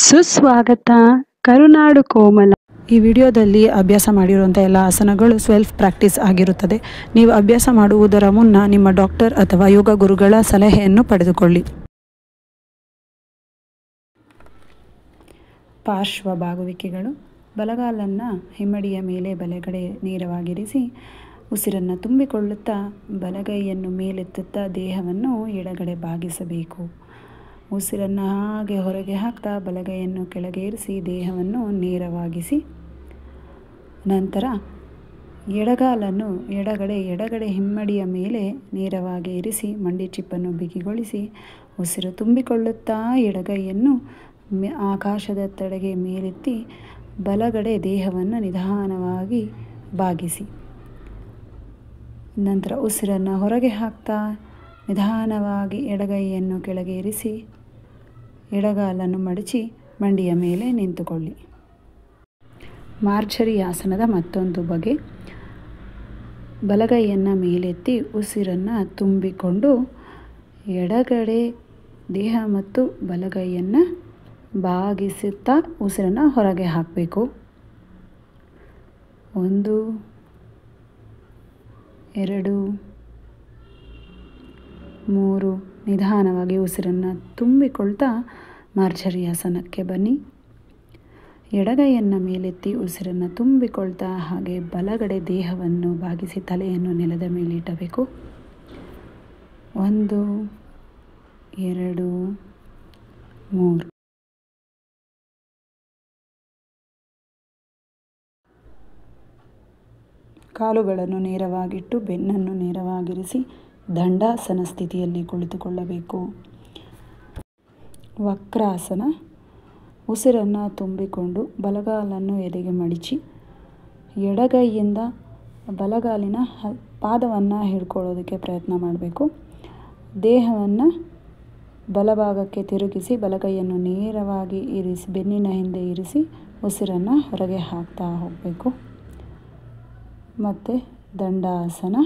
ಸುಸ್ವಾಗತ ಕರುನಾಡು ಕೋಮಲ. ಈ ವಿಡಿಯೋದಲ್ಲಿ ಅಭ್ಯಾಸ ಮಾಡಿರುವಂಥ ಎಲ್ಲ ಆಸನಗಳು ಸೆಲ್ಫ್ ಪ್ರಾಕ್ಟೀಸ್ ಆಗಿರುತ್ತದೆ. ನೀವು ಅಭ್ಯಾಸ ಮಾಡುವುದರ ಮುನ್ನ ನಿಮ್ಮ ಡಾಕ್ಟರ್ ಅಥವಾ ಯೋಗ ಗುರುಗಳ ಸಲಹೆಯನ್ನು ಪಡೆದುಕೊಳ್ಳಿ. ಪಾರ್ಶ್ವ ಬಾಗುವಿಕೆಗಳು. ಬಲಗಾಲನ್ನು ಹಿಮ್ಮಡಿಯ ಮೇಲೆ ಬಲಗಡೆ ನೇರವಾಗಿರಿಸಿ ಉಸಿರನ್ನು ತುಂಬಿಕೊಳ್ಳುತ್ತಾ ಬಲಗೈಯನ್ನು ಮೇಲೆತ್ತುತ್ತಾ ದೇಹವನ್ನು ಎಡಗಡೆ ಬಾಗಿಸಬೇಕು. ಉಸಿರನ್ನು ಹಾಗೆ ಹೊರಗೆ ಹಾಕ್ತಾ ಬಲಗೈಯನ್ನು ಕೆಳಗೇರಿಸಿ ದೇಹವನ್ನು ನೇರವಾಗಿಸಿ, ನಂತರ ಎಡಗಾಲನ್ನು ಎಡಗಡೆ ಹಿಮ್ಮಡಿಯ ಮೇಲೆ ನೇರವಾಗಿ ಇರಿಸಿ ಮಂಡಿ ಚಿಪ್ಪನ್ನು ಬಿಗಿಗೊಳಿಸಿ ಉಸಿರು ತುಂಬಿಕೊಳ್ಳುತ್ತಾ ಎಡಗೈಯನ್ನು ಆಕಾಶದ ತಡೆಗೆ ಮೇಲೆತ್ತಿ ಬಲಗಡೆ ದೇಹವನ್ನು ನಿಧಾನವಾಗಿ ಬಾಗಿಸಿ, ನಂತರ ಉಸಿರನ್ನು ಹೊರಗೆ ಹಾಕ್ತಾ ನಿಧಾನವಾಗಿ ಎಡಗೈಯನ್ನು ಕೆಳಗೇರಿಸಿ ಎಡಗಾಲನ್ನು ಮಡಚಿ ಮಂಡಿಯ ಮೇಲೆ ನಿಂತುಕೊಳ್ಳಿ. ಮಾರ್ಜರಿ ಆಸನದ ಮತ್ತೊಂದು ಬಗೆ. ಬಲಗೈಯನ್ನು ಮೇಲೆತ್ತಿ ಉಸಿರನ್ನು ತುಂಬಿಕೊಂಡು ಎಡಗಡೆ ದೇಹ ಮತ್ತು ಬಲಗೈಯನ್ನು ಬಾಗಿಸುತ್ತಾ ಉಸಿರನ್ನು ಹೊರಗೆ ಹಾಕಬೇಕು. 1 2 3 ನಿಧಾನವಾಗಿ ಉಸಿರನ್ನು ತುಂಬಿಕೊಳ್ತಾ ಮಾರ್ಜರಿ ಆಸನಕ್ಕೆ ಬನ್ನಿ. ಎಡಗೈಯನ್ನು ಮೇಲೆತ್ತಿ ಉಸಿರನ್ನು ತುಂಬಿಕೊಳ್ತಾ ಹಾಗೆ ಬಲಗಡೆ ದೇಹವನ್ನು ಬಾಗಿಸಿ ತಲೆಯನ್ನು ನೆಲದ ಮೇಲೆ ಇಡಬೇಕು. 1 2 3. ಕಾಲುಗಳನ್ನು ನೇರವಾಗಿಟ್ಟು ಬೆನ್ನನ್ನು ನೇರವಾಗಿರಿಸಿ ದಂಡಾಸನ ಸ್ಥಿತಿಯಲ್ಲಿ ಕುಳಿತುಕೊಳ್ಳಬೇಕು. ವಕ್ರಾಸನ. ಉಸಿರನ್ನು ತುಂಬಿಕೊಂಡು ಬಲಗಾಲನ್ನು ಎದೆಗೆ ಮಡಿಚಿ ಎಡಗೈಯಿಂದ ಬಲಗಾಲಿನ ಪಾದವನ್ನು ಹಿಡ್ಕೊಳ್ಳೋದಕ್ಕೆ ಪ್ರಯತ್ನ ಮಾಡಬೇಕು. ದೇಹವನ್ನು ಬಲಭಾಗಕ್ಕೆ ತಿರುಗಿಸಿ ಬಲಗೈಯನ್ನು ನೇರವಾಗಿ ಇರಿಸಿ ಬೆನ್ನಿನ ಹಿಂದೆ ಇರಿಸಿ ಉಸಿರನ್ನು ಹೊರಗೆ ಹಾಕ್ತಾ ಹೋಗಬೇಕು. ಮತ್ತು ದಂಡಾಸನ.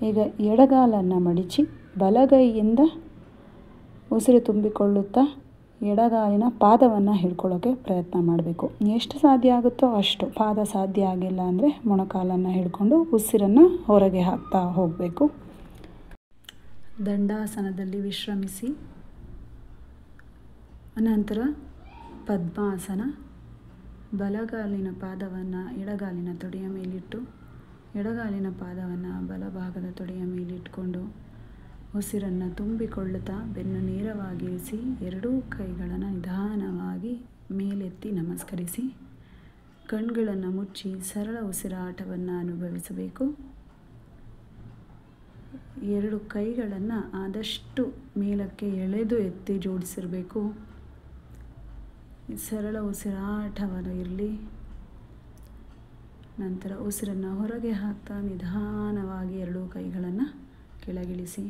ಈಗ ಎಡಗಾಲನ್ನು ಮಡಿಚಿ ಬಲಗೈಯಿಂದ ಉಸಿರು ತುಂಬಿಕೊಳ್ಳುತ್ತಾ ಎಡಗಾಲಿನ ಪಾದವನ್ನು ಹಿಡ್ಕೊಳ್ಳೋಕ್ಕೆ ಪ್ರಯತ್ನ ಮಾಡಬೇಕು. ಎಷ್ಟು ಸಾಧ್ಯ ಆಗುತ್ತೋ ಅಷ್ಟು. ಪಾದ ಸಾಧ್ಯ ಆಗಿಲ್ಲ ಅಂದರೆ ಮೊಣಕಾಲನ್ನು ಹಿಡ್ಕೊಂಡು ಉಸಿರನ್ನು ಹೊರಗೆ ಹಾಕ್ತಾ ಹೋಗಬೇಕು. ದಂಡಾಸನದಲ್ಲಿ ವಿಶ್ರಮಿಸಿ ಅನಂತರ ಪದ್ಮಾಸನ. ಬಲಗಾಲಿನ ಪಾದವನ್ನು ಎಡಗಾಲಿನ ತೊಡೆಯ ಮೇಲಿಟ್ಟು ಎಡಗಾಲಿನ ಪಾದವನ್ನು ಬಲಭಾಗದ ತೊಡೆಯ ಮೇಲಿಟ್ಕೊಂಡು ಉಸಿರನ್ನು ತುಂಬಿಕೊಳ್ಳುತ್ತಾ ಬೆನ್ನು ನೇರವಾಗಿರಿಸಿ ಎರಡೂ ಕೈಗಳನ್ನು ನಿಧಾನವಾಗಿ ಮೇಲೆತ್ತಿ ನಮಸ್ಕರಿಸಿ ಕಣ್ಗಳನ್ನು ಮುಚ್ಚಿ ಸರಳ ಉಸಿರಾಟವನ್ನು ಅನುಭವಿಸಬೇಕು. ಎರಡು ಕೈಗಳನ್ನು ಆದಷ್ಟು ಮೇಲಕ್ಕೆ ಎಳೆದು ಎತ್ತಿ ಜೋಡಿಸಿರಬೇಕು. ಸರಳ ಉಸಿರಾಟವನ್ನು ಇರಲಿ. ನಂತರ ಉಸಿರನ್ನು ಹೊರಗೆ ಹಾಕ್ತಾ ನಿಧಾನವಾಗಿ ಎರಡೂ ಕೈಗಳನ್ನು ಕೆಳಗಿಳಿಸಿ